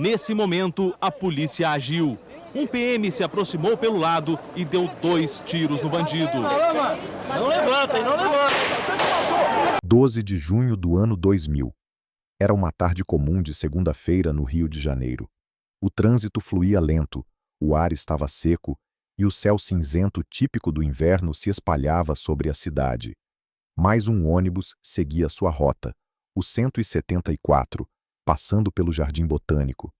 Nesse momento, a polícia agiu. Um PM se aproximou pelo lado e deu 2 tiros no bandido. Não levanta, não levanta. 12 de junho do ano 2000. Era uma tarde comum de segunda-feira no Rio de Janeiro. O trânsito fluía lento, o ar estava seco e o céu cinzento típico do inverno se espalhava sobre a cidade. Mais um ônibus seguia sua rota, o 174, passando pelo Jardim Botânico.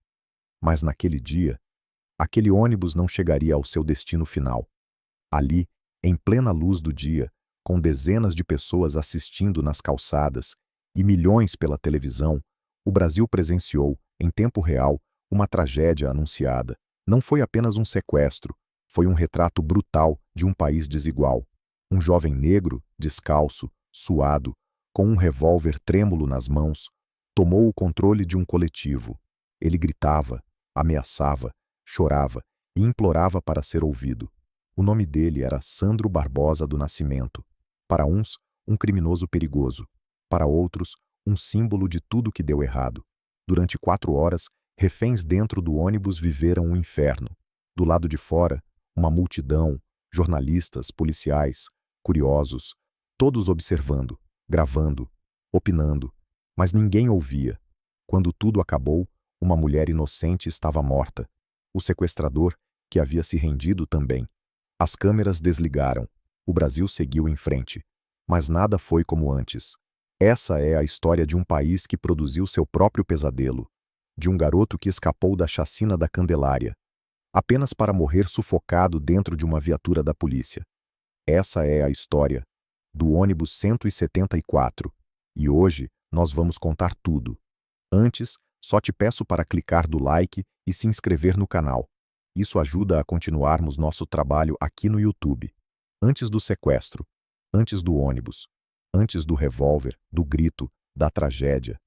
Mas naquele dia, aquele ônibus não chegaria ao seu destino final. Ali, em plena luz do dia, com dezenas de pessoas assistindo nas calçadas e milhões pela televisão, o Brasil presenciou, em tempo real, uma tragédia anunciada. Não foi apenas um sequestro, foi um retrato brutal de um país desigual. Um jovem negro, descalço, suado, com um revólver trêmulo nas mãos, tomou o controle de um coletivo. Ele gritava, ameaçava, chorava e implorava para ser ouvido. O nome dele era Sandro Barbosa do Nascimento. Para uns, um criminoso perigoso. Para outros, um símbolo de tudo que deu errado. Durante 4 horas, reféns dentro do ônibus viveram um inferno. Do lado de fora, uma multidão, jornalistas, policiais, curiosos, todos observando, gravando, opinando, mas ninguém ouvia. Quando tudo acabou, uma mulher inocente estava morta. O sequestrador, que havia se rendido também. As câmeras desligaram. O Brasil seguiu em frente. Mas nada foi como antes. Essa é a história de um país que produziu seu próprio pesadelo. De um garoto que escapou da chacina da Candelária, apenas para morrer sufocado dentro de uma viatura da polícia. Essa é a história do ônibus 174. E hoje nós vamos contar tudo. Antes, só te peço para clicar do like e se inscrever no canal. Isso ajuda a continuarmos nosso trabalho aqui no YouTube. Antes do sequestro, antes do ônibus, antes do revólver, do grito, da tragédia,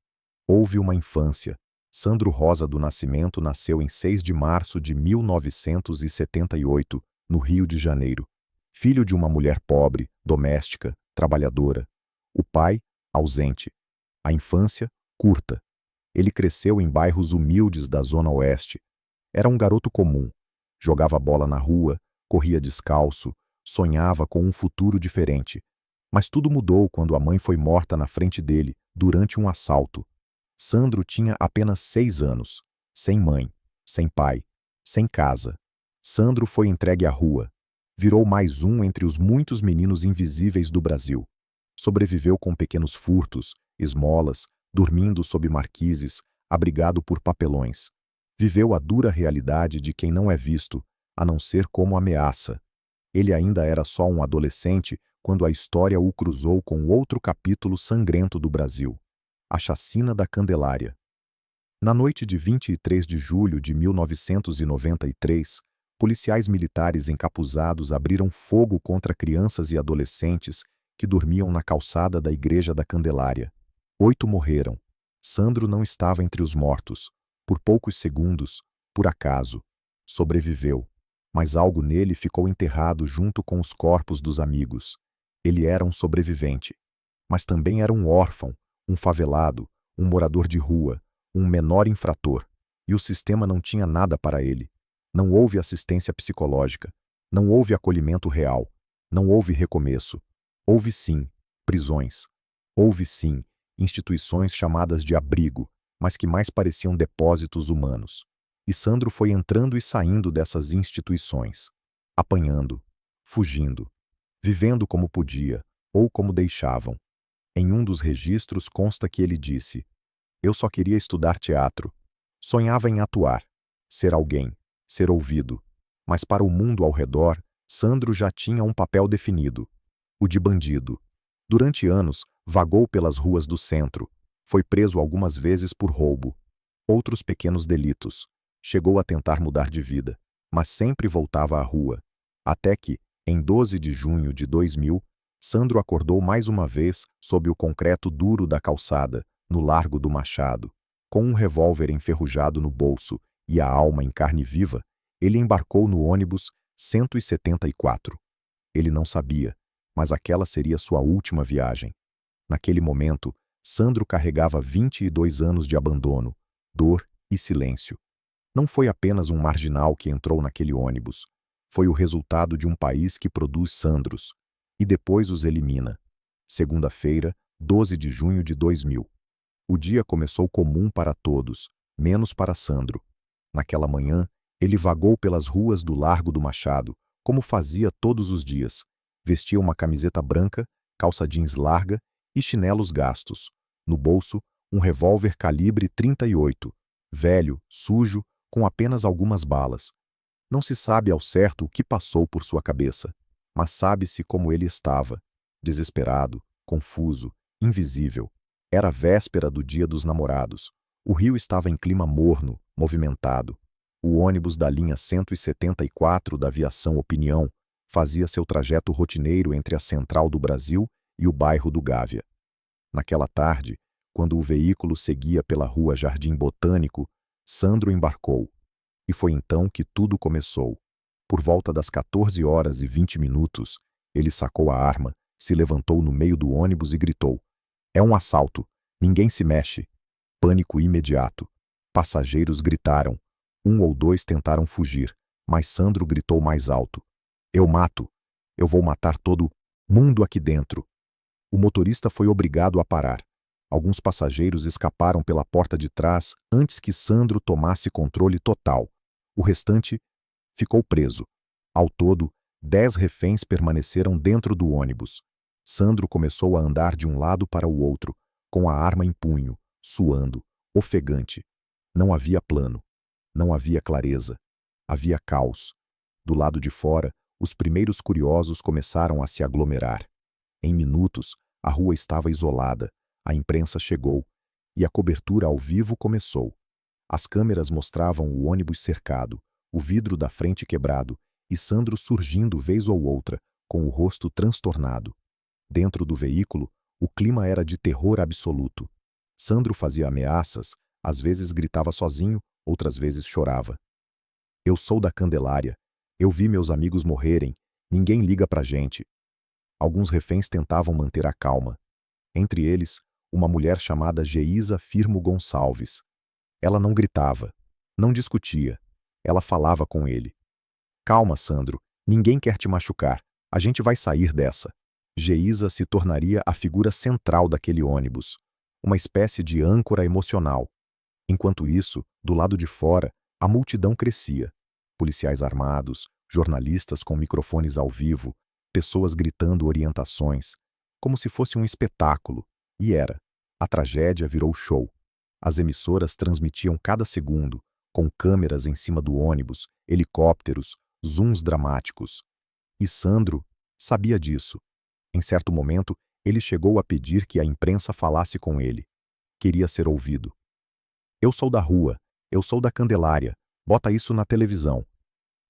houve uma infância. Sandro Rosa do Nascimento nasceu em 6 de março de 1978, no Rio de Janeiro. Filho de uma mulher pobre, doméstica, trabalhadora. O pai, ausente. A infância, curta. Ele cresceu em bairros humildes da Zona Oeste. Era um garoto comum. Jogava bola na rua, corria descalço, sonhava com um futuro diferente. Mas tudo mudou quando a mãe foi morta na frente dele, durante um assalto. Sandro tinha apenas 6 anos, sem mãe, sem pai, sem casa. Sandro foi entregue à rua. Virou mais um entre os muitos meninos invisíveis do Brasil. Sobreviveu com pequenos furtos, esmolas, dormindo sob marquises, abrigado por papelões. Viveu a dura realidade de quem não é visto, a não ser como ameaça. Ele ainda era só um adolescente quando a história o cruzou com outro capítulo sangrento do Brasil. A chacina da Candelária. Na noite de 23 de julho de 1993, policiais militares encapuzados abriram fogo contra crianças e adolescentes que dormiam na calçada da Igreja da Candelária. 8 morreram. Sandro não estava entre os mortos. Por poucos segundos, por acaso, sobreviveu. Mas algo nele ficou enterrado junto com os corpos dos amigos. Ele era um sobrevivente. Mas também era um órfão, um favelado, um morador de rua, um menor infrator. E o sistema não tinha nada para ele. Não houve assistência psicológica. Não houve acolhimento real. Não houve recomeço. Houve sim prisões. Houve sim instituições chamadas de abrigo, mas que mais pareciam depósitos humanos. E Sandro foi entrando e saindo dessas instituições, apanhando, fugindo, vivendo como podia ou como deixavam. Em um dos registros consta que ele disse: "Eu só queria estudar teatro. Sonhava em atuar, ser alguém, ser ouvido." Mas para o mundo ao redor, Sandro já tinha um papel definido: o de bandido. Durante anos, vagou pelas ruas do centro. Foi preso algumas vezes por roubo. Outros pequenos delitos. Chegou a tentar mudar de vida, mas sempre voltava à rua. Até que, em 12 de junho de 2000, Sandro acordou mais uma vez sob o concreto duro da calçada, no Largo do Machado. Com um revólver enferrujado no bolso e a alma em carne viva, ele embarcou no ônibus 174. Ele não sabia, mas aquela seria sua última viagem. Naquele momento, Sandro carregava 22 anos de abandono, dor e silêncio. Não foi apenas um marginal que entrou naquele ônibus. Foi o resultado de um país que produz Sandros e depois os elimina. Segunda-feira, 12 de junho de 2000. O dia começou comum para todos, menos para Sandro. Naquela manhã, ele vagou pelas ruas do Largo do Machado, como fazia todos os dias. Vestia uma camiseta branca, calça jeans larga e chinelos gastos. No bolso, um revólver calibre 38, velho, sujo, com apenas algumas balas. Não se sabe ao certo o que passou por sua cabeça, mas sabe-se como ele estava, desesperado, confuso, invisível. Era a véspera do Dia dos Namorados. O rio estava em clima morno, movimentado. O ônibus da linha 174 da Aviação Opinião fazia seu trajeto rotineiro entre a Central do Brasil e o bairro do Gávea. Naquela tarde, quando o veículo seguia pela rua Jardim Botânico, Sandro embarcou. E foi então que tudo começou. Por volta das 14h20, ele sacou a arma, se levantou no meio do ônibus e gritou: "É um assalto! Ninguém se mexe!" Pânico imediato. Passageiros gritaram. Um ou dois tentaram fugir, mas Sandro gritou mais alto: "Eu mato! Eu vou matar todo mundo aqui dentro!" O motorista foi obrigado a parar. Alguns passageiros escaparam pela porta de trás antes que Sandro tomasse controle total. O restante ficou preso. Ao todo, 10 reféns permaneceram dentro do ônibus. Sandro começou a andar de um lado para o outro, com a arma em punho, suando, ofegante. Não havia plano. Não havia clareza. Havia caos. Do lado de fora, os primeiros curiosos começaram a se aglomerar. Em minutos, a rua estava isolada. A imprensa chegou e a cobertura ao vivo começou. As câmeras mostravam o ônibus cercado, o vidro da frente quebrado e Sandro surgindo vez ou outra, com o rosto transtornado. Dentro do veículo, o clima era de terror absoluto. Sandro fazia ameaças, às vezes gritava sozinho, outras vezes chorava. "Eu sou da Candelária. Eu vi meus amigos morrerem. Ninguém liga pra gente." Alguns reféns tentavam manter a calma. Entre eles, uma mulher chamada Geisa Firmo Gonçalves. Ela não gritava, não discutia. Ela falava com ele. "Calma, Sandro. Ninguém quer te machucar. A gente vai sair dessa." Geisa se tornaria a figura central daquele ônibus, uma espécie de âncora emocional. Enquanto isso, do lado de fora, a multidão crescia. Policiais armados, jornalistas com microfones ao vivo, pessoas gritando orientações, como se fosse um espetáculo. E era. A tragédia virou show. As emissoras transmitiam cada segundo, com câmeras em cima do ônibus, helicópteros, zooms dramáticos. E Sandro sabia disso. Em certo momento, ele chegou a pedir que a imprensa falasse com ele. Queria ser ouvido. "Eu sou da rua, eu sou da Candelária, bota isso na televisão."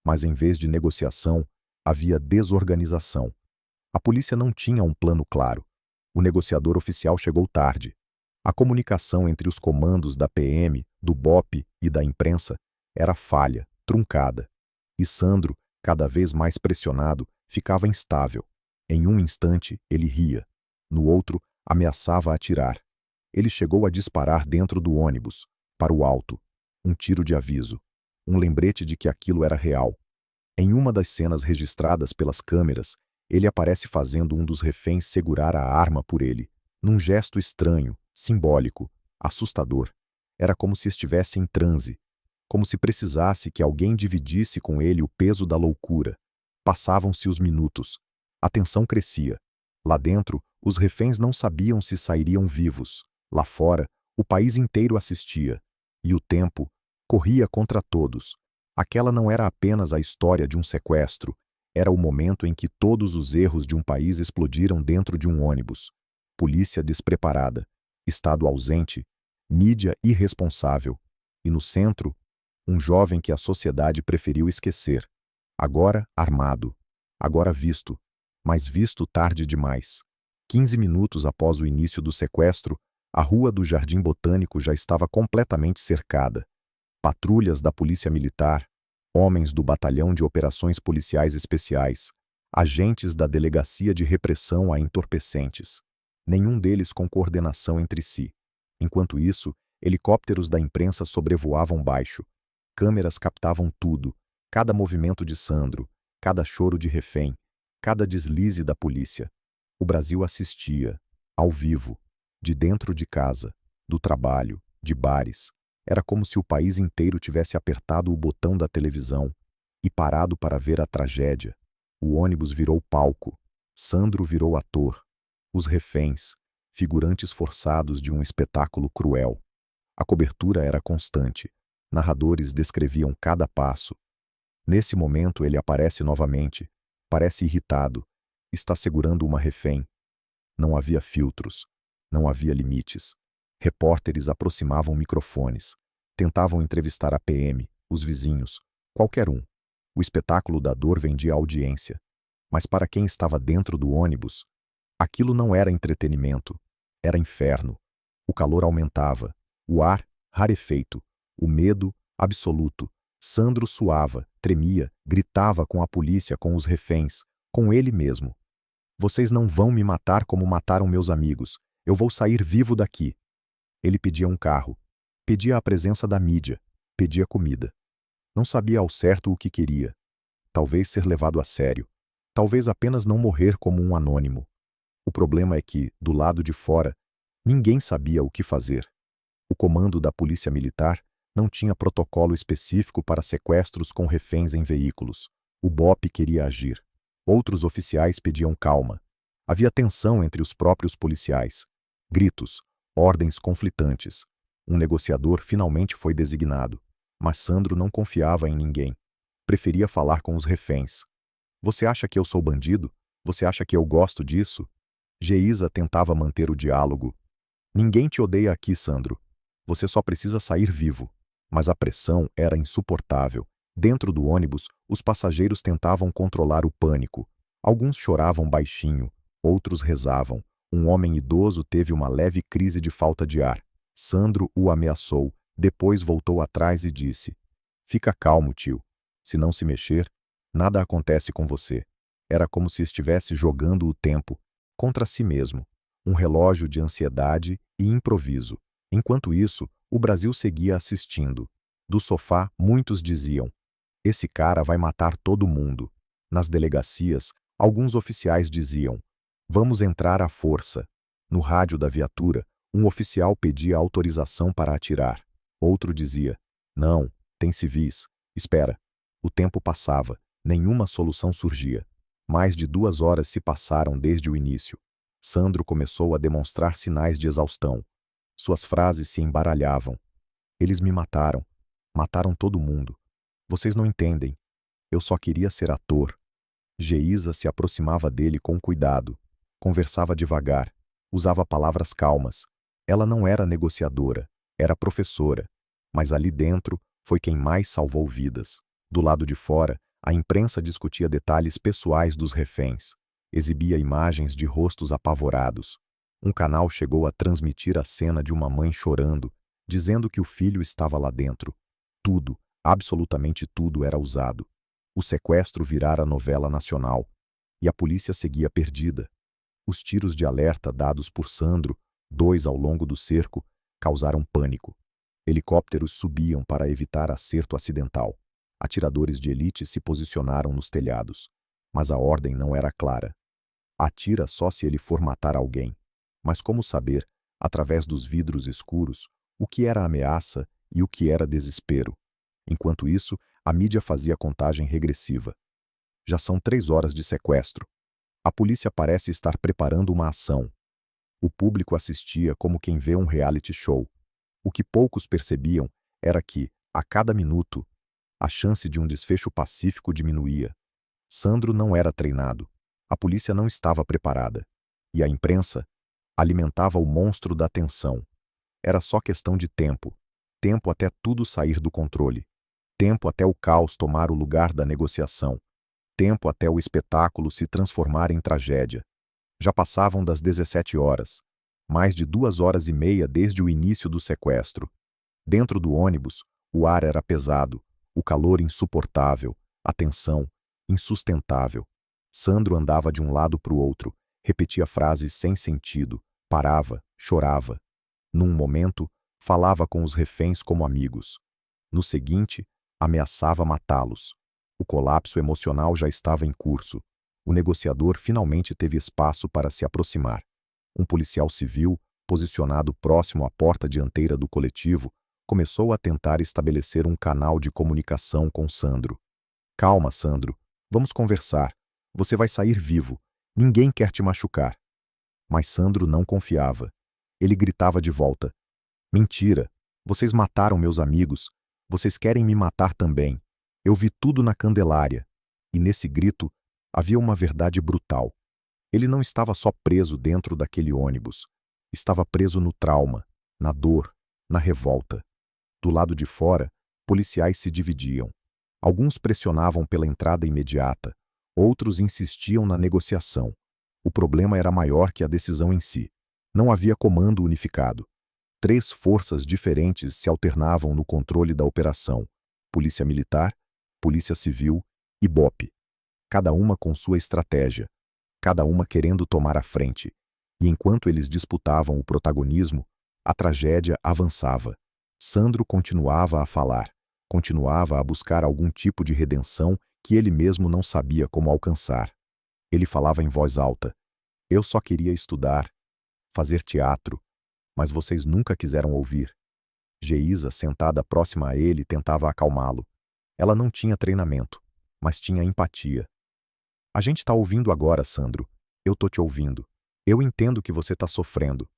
Mas em vez de negociação, havia desorganização. A polícia não tinha um plano claro. O negociador oficial chegou tarde. A comunicação entre os comandos da PM, do BOPE e da imprensa era falha, truncada. E Sandro, cada vez mais pressionado, ficava instável. Em um instante, ele ria. No outro, ameaçava atirar. Ele chegou a disparar dentro do ônibus, para o alto. Um tiro de aviso. Um lembrete de que aquilo era real. Em uma das cenas registradas pelas câmeras, ele aparece fazendo um dos reféns segurar a arma por ele, num gesto estranho, simbólico, assustador. Era como se estivesse em transe, como se precisasse que alguém dividisse com ele o peso da loucura. Passavam-se os minutos. A tensão crescia. Lá dentro, os reféns não sabiam se sairiam vivos. Lá fora, o país inteiro assistia. E o tempo corria contra todos. Aquela não era apenas a história de um sequestro, era o momento em que todos os erros de um país explodiram dentro de um ônibus. Polícia despreparada, Estado ausente, mídia irresponsável. E no centro, um jovem que a sociedade preferiu esquecer. Agora armado, agora visto, mas visto tarde demais. 15 minutos após o início do sequestro, a rua do Jardim Botânico já estava completamente cercada. Patrulhas da Polícia Militar, homens do Batalhão de Operações Policiais Especiais, agentes da Delegacia de Repressão a Entorpecentes, nenhum deles com coordenação entre si. Enquanto isso, helicópteros da imprensa sobrevoavam baixo. Câmeras captavam tudo, cada movimento de Sandro, cada choro de refém, cada deslize da polícia. O Brasil assistia, ao vivo, de dentro de casa, do trabalho, de bares. Era como se o país inteiro tivesse apertado o botão da televisão e parado para ver a tragédia. O ônibus virou palco, Sandro virou ator, os reféns, figurantes forçados de um espetáculo cruel. A cobertura era constante, narradores descreviam cada passo. Nesse momento ele aparece novamente, parece irritado, está segurando uma refém. Não havia filtros, não havia limites. Repórteres aproximavam microfones, tentavam entrevistar a PM, os vizinhos, qualquer um. O espetáculo da dor vendia audiência. Mas para quem estava dentro do ônibus, aquilo não era entretenimento, era inferno. O calor aumentava, o ar rarefeito, o medo absoluto. Sandro suava, tremia, gritava com a polícia, com os reféns, com ele mesmo. Vocês não vão me matar como mataram meus amigos. Eu vou sair vivo daqui. Ele pedia um carro, pedia a presença da mídia, pedia comida. Não sabia ao certo o que queria. Talvez ser levado a sério. Talvez apenas não morrer como um anônimo. O problema é que, do lado de fora, ninguém sabia o que fazer. O comando da polícia militar não tinha protocolo específico para sequestros com reféns em veículos. O BOPE queria agir. Outros oficiais pediam calma. Havia tensão entre os próprios policiais. Gritos, ordens conflitantes. Um negociador finalmente foi designado, mas Sandro não confiava em ninguém. Preferia falar com os reféns. Você acha que eu sou bandido? Você acha que eu gosto disso? Geisa tentava manter o diálogo. Ninguém te odeia aqui, Sandro. Você só precisa sair vivo. Mas a pressão era insuportável. Dentro do ônibus, os passageiros tentavam controlar o pânico. Alguns choravam baixinho, outros rezavam. Um homem idoso teve uma leve crise de falta de ar. Sandro o ameaçou, depois voltou atrás e disse: Fica calmo, tio. Se não se mexer, nada acontece com você. Era como se estivesse jogando o tempo contra si mesmo. Um relógio de ansiedade e improviso. Enquanto isso, o Brasil seguia assistindo. Do sofá, muitos diziam: Esse cara vai matar todo mundo. Nas delegacias, alguns oficiais diziam: Vamos entrar à força. No rádio da viatura, um oficial pedia autorização para atirar. Outro dizia: Não, tem civis. Espera. O tempo passava. Nenhuma solução surgia. Mais de 2 horas se passaram desde o início. Sandro começou a demonstrar sinais de exaustão. Suas frases se embaralhavam. Eles me mataram. Mataram todo mundo. Vocês não entendem. Eu só queria ser ator. Geisa se aproximava dele com cuidado. Conversava devagar. Usava palavras calmas. Ela não era negociadora. Era professora. Mas ali dentro foi quem mais salvou vidas. Do lado de fora, a imprensa discutia detalhes pessoais dos reféns. Exibia imagens de rostos apavorados. Um canal chegou a transmitir a cena de uma mãe chorando, dizendo que o filho estava lá dentro. Tudo, absolutamente tudo era usado. O sequestro virara novela nacional. E a polícia seguia perdida. Os tiros de alerta dados por Sandro, 2 ao longo do cerco, causaram pânico. Helicópteros subiam para evitar acerto acidental. Atiradores de elite se posicionaram nos telhados. Mas a ordem não era clara. Atira só se ele for matar alguém. Mas como saber, através dos vidros escuros, o que era ameaça e o que era desespero? Enquanto isso, a mídia fazia contagem regressiva. Já são 3 horas de sequestro. A polícia parece estar preparando uma ação. O público assistia como quem vê um reality show. O que poucos percebiam era que, a cada minuto, a chance de um desfecho pacífico diminuía. Sandro não era treinado. A polícia não estava preparada. E a imprensa alimentava o monstro da tensão. Era só questão de tempo. Tempo até tudo sair do controle. Tempo até o caos tomar o lugar da negociação. Tempo até o espetáculo se transformar em tragédia. Já passavam das 17 horas. Mais de 2 horas e meia desde o início do sequestro. Dentro do ônibus, o ar era pesado, o calor insuportável, a tensão insustentável. Sandro andava de um lado para o outro, repetia frases sem sentido, parava, chorava. Num momento, falava com os reféns como amigos. No seguinte, Ameaçava matá-los. O colapso emocional já estava em curso. O negociador finalmente teve espaço para se aproximar. Um policial civil, posicionado próximo à porta dianteira do coletivo, começou a tentar estabelecer um canal de comunicação com Sandro. Calma, Sandro. Vamos conversar. Você vai sair vivo. Ninguém quer te machucar. Mas Sandro não confiava. Ele gritava de volta. Mentira. Vocês mataram meus amigos. Vocês querem me matar também. Eu vi tudo na Candelária. E nesse grito havia uma verdade brutal. Ele não estava só preso dentro daquele ônibus. Estava preso no trauma, na dor, na revolta. Do lado de fora, policiais se dividiam. Alguns pressionavam pela entrada imediata, outros insistiam na negociação. O problema era maior que a decisão em si. Não havia comando unificado. 3 forças diferentes se alternavam no controle da operação: Polícia Militar, Polícia Civil e BOPE. Cada uma com sua estratégia, cada uma querendo tomar a frente. E enquanto eles disputavam o protagonismo, a tragédia avançava. Sandro continuava a falar, continuava a buscar algum tipo de redenção que ele mesmo não sabia como alcançar. Ele falava em voz alta. Eu só queria estudar, fazer teatro, mas vocês nunca quiseram ouvir. Geisa, sentada próxima a ele, tentava acalmá-lo. Ela não tinha treinamento, mas tinha empatia. A gente tá ouvindo agora, Sandro. Eu tô te ouvindo. Eu entendo que você tá sofrendo.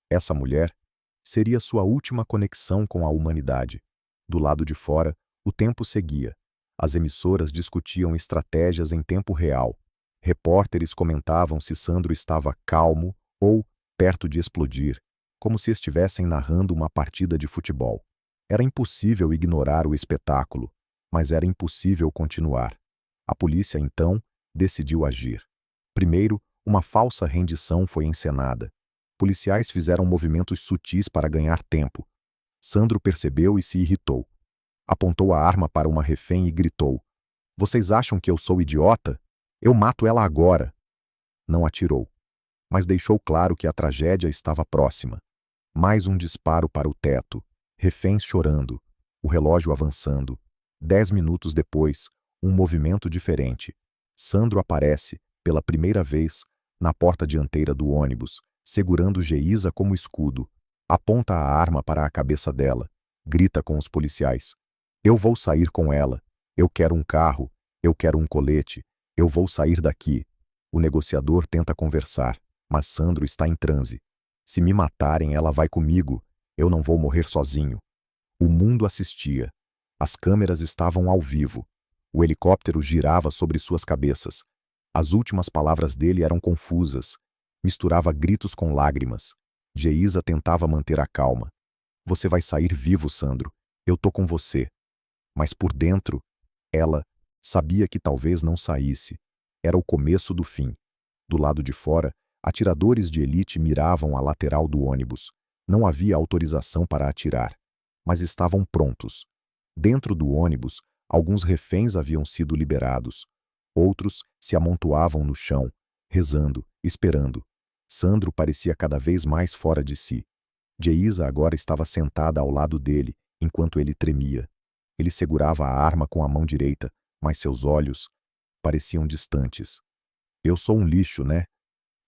Essa mulher seria sua última conexão com a humanidade. Do lado de fora, o tempo seguia. As emissoras discutiam estratégias em tempo real. Repórteres comentavam se Sandro estava calmo ou perto de explodir, como se estivessem narrando uma partida de futebol. Era impossível ignorar o espetáculo, mas era impossível continuar. A polícia, então, decidiu agir. Primeiro, uma falsa rendição foi encenada. Policiais fizeram movimentos sutis para ganhar tempo. Sandro percebeu e se irritou. Apontou a arma para uma refém e gritou: Vocês acham que eu sou idiota? Eu mato ela agora. Não atirou, mas deixou claro que a tragédia estava próxima. Mais um disparo para o teto, reféns chorando, o relógio avançando. 10 minutos depois, um movimento diferente. Sandro aparece, pela primeira vez, na porta dianteira do ônibus, segurando Geisa como escudo. Aponta a arma para a cabeça dela. Grita com os policiais. Eu vou sair com ela. Eu quero um carro. Eu quero um colete. Eu vou sair daqui. O negociador tenta conversar, mas Sandro está em transe. Se me matarem, ela vai comigo. Eu não vou morrer sozinho. O mundo assistia. As câmeras estavam ao vivo. O helicóptero girava sobre suas cabeças. As últimas palavras dele eram confusas. Misturava gritos com lágrimas. Geisa tentava manter a calma. Você vai sair vivo, Sandro. Eu tô com você. Mas por dentro, ela sabia que talvez não saísse. Era o começo do fim. Do lado de fora, atiradores de elite miravam a lateral do ônibus. Não havia autorização para atirar, mas estavam prontos. Dentro do ônibus, alguns reféns haviam sido liberados. Outros se amontoavam no chão, rezando, esperando. Sandro parecia cada vez mais fora de si. Geisa agora estava sentada ao lado dele, enquanto ele tremia. Ele segurava a arma com a mão direita, mas seus olhos pareciam distantes. Eu sou um lixo, né?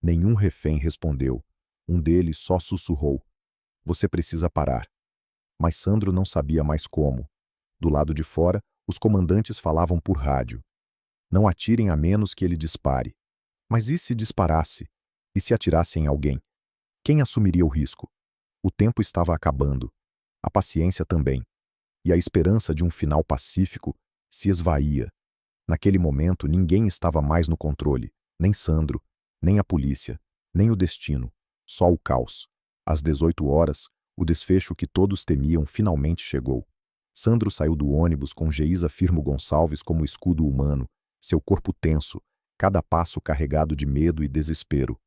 Nenhum refém respondeu. Um deles só sussurrou. Você precisa parar. Mas Sandro não sabia mais como. Do lado de fora, os comandantes falavam por rádio. Não atirem a menos que ele dispare. Mas e se disparasse? E se atirasse em alguém? Quem assumiria o risco? O tempo estava acabando. A paciência também. E a esperança de um final pacífico se esvaía. Naquele momento, ninguém estava mais no controle. Nem Sandro, nem a polícia, nem o destino. Só o caos. Às 18 horas, o desfecho que todos temiam finalmente chegou. Sandro saiu do ônibus com Geisa Firmo Gonçalves como escudo humano, seu corpo tenso, cada passo carregado de medo e desespero.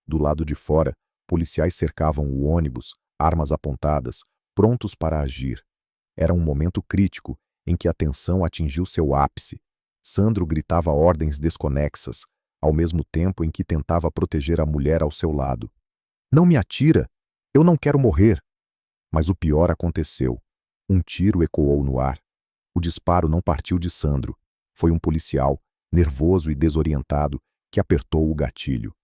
Do lado de fora, policiais cercavam o ônibus, armas apontadas, prontos para agir. Era um momento crítico, em que a tensão atingiu seu ápice. Sandro gritava ordens desconexas, ao mesmo tempo em que tentava proteger a mulher ao seu lado. Não me atira! Eu não quero morrer! Mas o pior aconteceu. Um tiro ecoou no ar. O O disparo não partiu de Sandro. Foi um policial, nervoso e desorientado, que apertou o gatilho.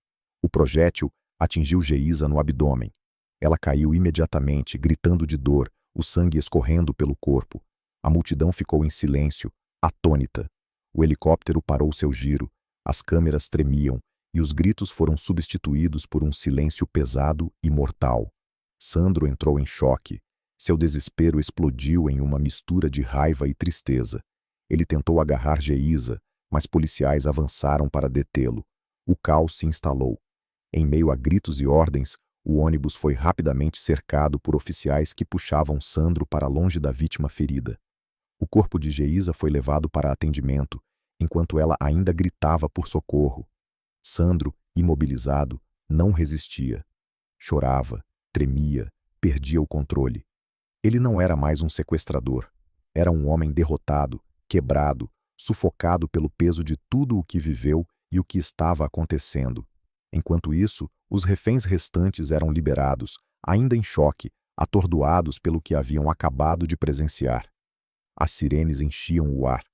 O projétil atingiu Geisa no abdômen. Ela caiu imediatamente, gritando de dor, o sangue escorrendo pelo corpo. A multidão ficou em silêncio, atônita. O helicóptero parou seu giro, as câmeras tremiam e os gritos foram substituídos por um silêncio pesado e mortal. Sandro entrou em choque. Seu desespero explodiu em uma mistura de raiva e tristeza. Ele tentou agarrar Geisa, mas policiais avançaram para detê-lo. O caos se instalou. Em meio a gritos e ordens, o ônibus foi rapidamente cercado por oficiais que puxavam Sandro para longe da vítima ferida. O corpo de Geisa foi levado para atendimento, enquanto ela ainda gritava por socorro. Sandro, imobilizado, não resistia. Chorava, tremia, perdia o controle. Ele não era mais um sequestrador. Era um homem derrotado, quebrado, sufocado pelo peso de tudo o que viveu e o que estava acontecendo. Enquanto isso, os reféns restantes eram liberados, ainda em choque, atordoados pelo que haviam acabado de presenciar. As sirenes enchiam o ar.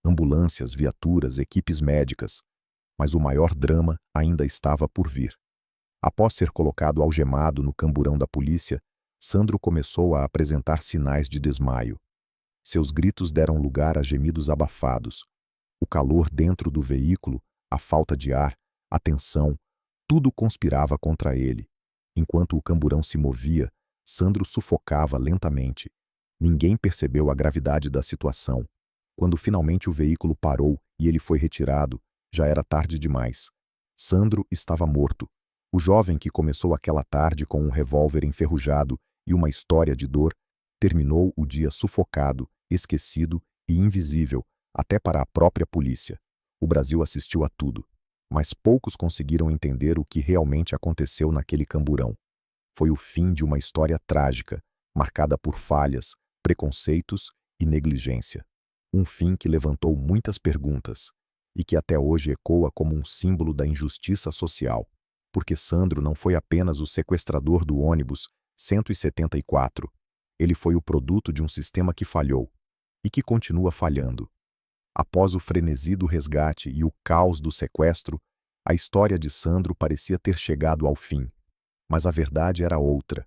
Ambulâncias, viaturas, equipes médicas. Mas o maior drama ainda estava por vir. Após ser colocado algemado no camburão da polícia, Sandro começou a apresentar sinais de desmaio. Seus gritos deram lugar a gemidos abafados. O calor dentro do veículo, a falta de ar, a tensão, tudo conspirava contra ele. Enquanto o camburão se movia, Sandro sufocava lentamente. Ninguém percebeu a gravidade da situação. Quando finalmente o veículo parou e ele foi retirado, já era tarde demais. Sandro estava morto. O jovem que começou aquela tarde com um revólver enferrujado e uma história de dor, terminou o dia sufocado, esquecido e invisível, até para a própria polícia. O Brasil assistiu a tudo, mas poucos conseguiram entender o que realmente aconteceu naquele camburão. Foi o fim de uma história trágica, marcada por falhas, preconceitos e negligência. Um fim que levantou muitas perguntas e que até hoje ecoa como um símbolo da injustiça social, porque Sandro não foi apenas o sequestrador do ônibus 174. Ele foi o produto de um sistema que falhou e que continua falhando. Após o frenesi do resgate e o caos do sequestro, a história de Sandro parecia ter chegado ao fim. Mas a verdade era outra.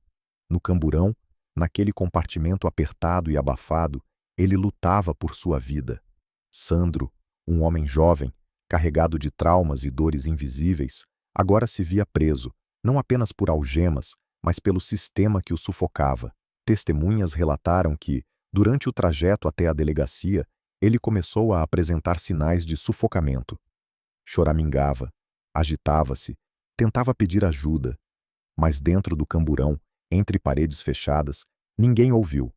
No camburão, naquele compartimento apertado e abafado, ele lutava por sua vida. Sandro, um homem jovem, carregado de traumas e dores invisíveis, agora se via preso, não apenas por algemas, mas pelo sistema que o sufocava. Testemunhas relataram que, durante o trajeto até a delegacia, ele começou a apresentar sinais de sufocamento. Choramingava, agitava-se, tentava pedir ajuda. Mas dentro do camburão, entre paredes fechadas, ninguém ouviu.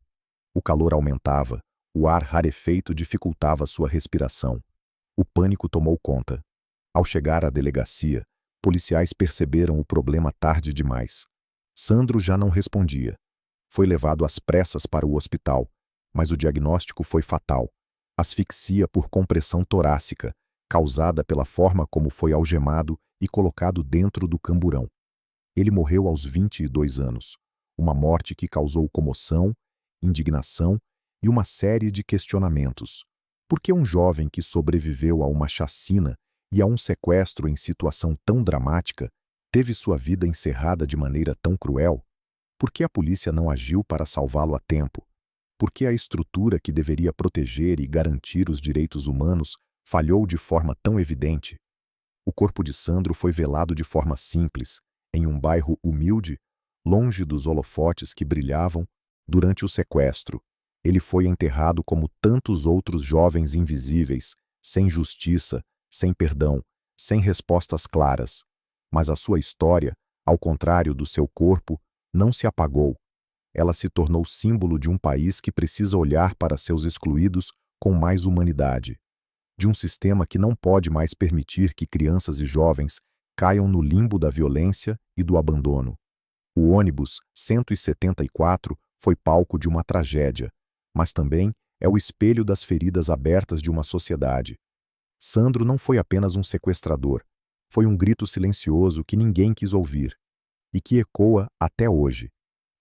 O calor aumentava, o ar rarefeito dificultava sua respiração. O pânico tomou conta. Ao chegar à delegacia, policiais perceberam o problema tarde demais. Sandro já não respondia. Foi levado às pressas para o hospital, mas o diagnóstico foi fatal. Asfixia por compressão torácica, causada pela forma como foi algemado e colocado dentro do camburão. Ele morreu aos 22 anos, uma morte que causou comoção, indignação e uma série de questionamentos. Por que um jovem que sobreviveu a uma chacina e a um sequestro em situação tão dramática teve sua vida encerrada de maneira tão cruel? Por que a polícia não agiu para salvá-lo a tempo? Por que a estrutura que deveria proteger e garantir os direitos humanos falhou de forma tão evidente? O corpo de Sandro foi velado de forma simples, em um bairro humilde, longe dos holofotes que brilhavam durante o sequestro. Ele foi enterrado como tantos outros jovens invisíveis, sem justiça, sem perdão, sem respostas claras. Mas a sua história, ao contrário do seu corpo, não se apagou. Ela se tornou símbolo de um país que precisa olhar para seus excluídos com mais humanidade. De um sistema que não pode mais permitir que crianças e jovens caiam no limbo da violência e do abandono. O ônibus 174 foi palco de uma tragédia, mas também é o espelho das feridas abertas de uma sociedade. Sandro não foi apenas um sequestrador, foi um grito silencioso que ninguém quis ouvir, e que ecoa até hoje.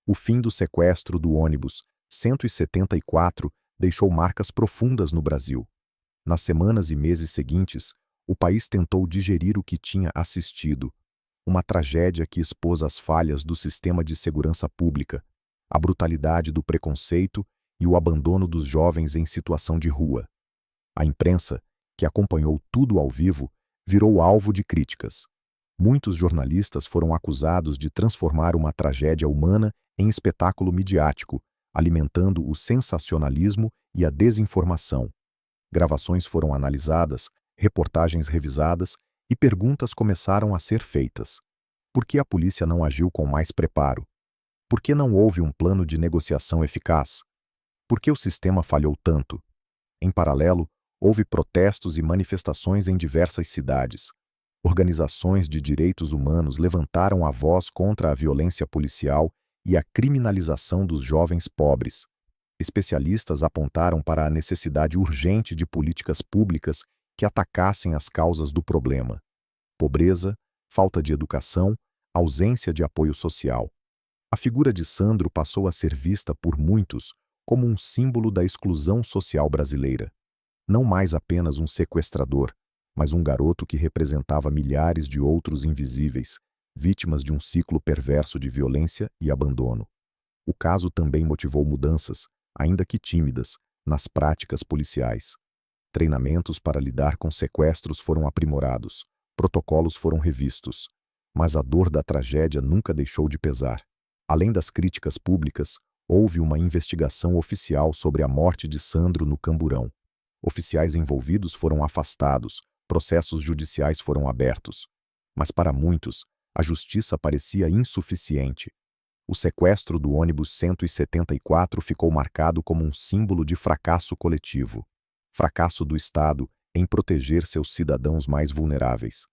O fim do sequestro do ônibus 174 deixou marcas profundas no Brasil. Nas semanas e meses seguintes, o país tentou digerir o que tinha assistido. Uma tragédia que expôs as falhas do sistema de segurança pública, a brutalidade do preconceito e o abandono dos jovens em situação de rua. A imprensa, que acompanhou tudo ao vivo, virou alvo de críticas. Muitos jornalistas foram acusados de transformar uma tragédia humana em espetáculo midiático, alimentando o sensacionalismo e a desinformação. Gravações foram analisadas, reportagens revisadas e perguntas começaram a ser feitas. Por que a polícia não agiu com mais preparo? Por que não houve um plano de negociação eficaz? Por que o sistema falhou tanto? Em paralelo, houve protestos e manifestações em diversas cidades. Organizações de direitos humanos levantaram a voz contra a violência policial e a criminalização dos jovens pobres. Especialistas apontaram para a necessidade urgente de políticas públicas que atacassem as causas do problema: pobreza, falta de educação, ausência de apoio social. A figura de Sandro passou a ser vista por muitos como um símbolo da exclusão social brasileira. Não mais apenas um sequestrador, mas um garoto que representava milhares de outros invisíveis, vítimas de um ciclo perverso de violência e abandono. O caso também motivou mudanças, ainda que tímidas, nas práticas policiais. Treinamentos para lidar com sequestros foram aprimorados, protocolos foram revistos, mas a dor da tragédia nunca deixou de pesar. Além das críticas públicas, houve uma investigação oficial sobre a morte de Sandro no Camburão. Oficiais envolvidos foram afastados, processos judiciais foram abertos. Mas para muitos, a justiça parecia insuficiente. O sequestro do ônibus 174 ficou marcado como um símbolo de fracasso coletivo. Fracasso do Estado em proteger seus cidadãos mais vulneráveis.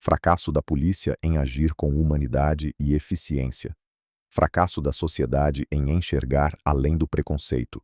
Fracasso da polícia em agir com humanidade e eficiência. Fracasso da sociedade em enxergar além do preconceito.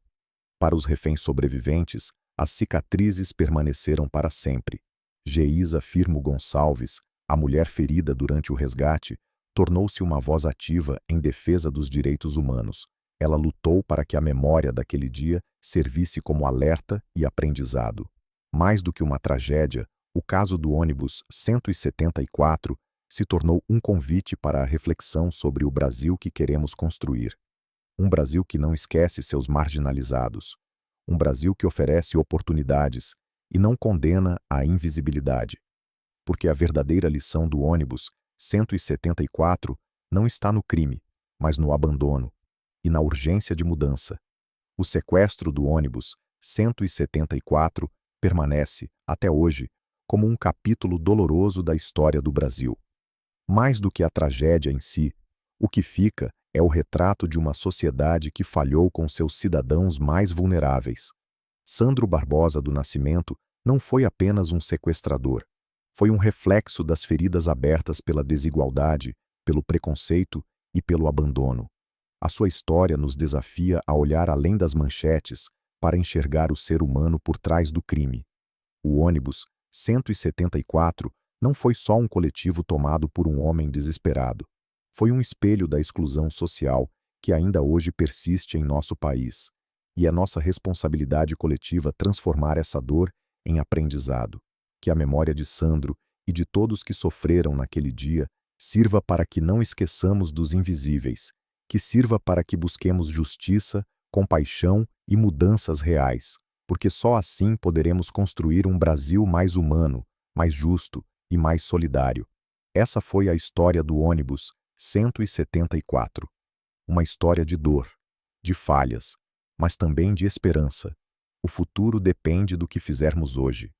Para os reféns sobreviventes, as cicatrizes permaneceram para sempre. Geisa Firmo Gonçalves, a mulher ferida durante o resgate, tornou-se uma voz ativa em defesa dos direitos humanos. Ela lutou para que a memória daquele dia servisse como alerta e aprendizado. Mais do que uma tragédia, o caso do ônibus 174 se tornou um convite para a reflexão sobre o Brasil que queremos construir. Um Brasil que não esquece seus marginalizados. Um Brasil que oferece oportunidades e não condena a invisibilidade. Porque a verdadeira lição do ônibus 174 não está no crime, mas no abandono e na urgência de mudança. O sequestro do ônibus 174 permanece, até hoje, como um capítulo doloroso da história do Brasil. Mais do que a tragédia em si, o que fica é o retrato de uma sociedade que falhou com seus cidadãos mais vulneráveis. Sandro Barbosa do Nascimento não foi apenas um sequestrador. Foi um reflexo das feridas abertas pela desigualdade, pelo preconceito e pelo abandono. A sua história nos desafia a olhar além das manchetes para enxergar o ser humano por trás do crime. O ônibus 174 não foi só um coletivo tomado por um homem desesperado. Foi um espelho da exclusão social que ainda hoje persiste em nosso país. E é nossa responsabilidade coletiva transformar essa dor em aprendizado. Que a memória de Sandro e de todos que sofreram naquele dia sirva para que não esqueçamos dos invisíveis, que sirva para que busquemos justiça, compaixão e mudanças reais, porque só assim poderemos construir um Brasil mais humano, mais justo e mais solidário. Essa foi a história do ônibus 174. Uma história de dor, de falhas, mas também de esperança. O futuro depende do que fizermos hoje.